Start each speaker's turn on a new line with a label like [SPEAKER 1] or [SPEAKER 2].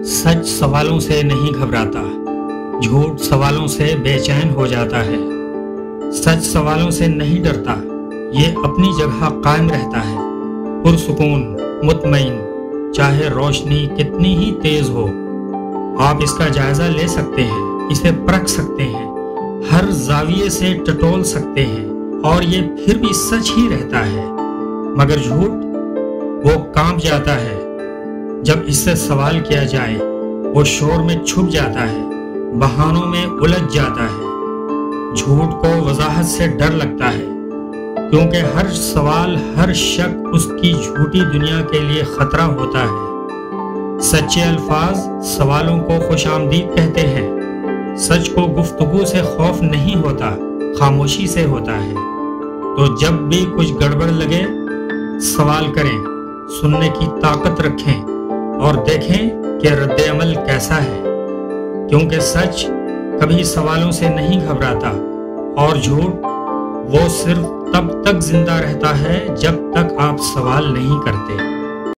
[SPEAKER 1] सच सवालों से नहीं घबराता, झूठ सवालों से बेचैन हो जाता है। सच सवालों से नहीं डरता, ये अपनी जगह कायम रहता है। पुरसुकून, मुतमईन, चाहे रोशनी कितनी ही तेज हो। आप इसका जायजा ले सकते हैं, इसे परख सकते हैं, हर जाविये से टटोल सकते हैं और ये फिर भी सच ही रहता है। मगर झूठ वो कांप जाता है जब इससे सवाल किया जाए, वो शोर में छुप जाता है, बहानों में उलझ जाता है। झूठ को वजाहत से डर लगता है क्योंकि हर सवाल, हर शक उसकी झूठी दुनिया के लिए खतरा होता है। सच्चे अल्फाज सवालों को खुशामदीद कहते हैं। सच को गुफ्तगू से खौफ नहीं होता, खामोशी से होता है। तो जब भी कुछ गड़बड़ लगे, सवाल करें, सुनने की ताकत रखें और देखें कि रद्द अमल कैसा है। क्योंकि सच कभी सवालों से नहीं घबराता और झूठ वो सिर्फ तब तक जिंदा रहता है जब तक आप सवाल नहीं करते।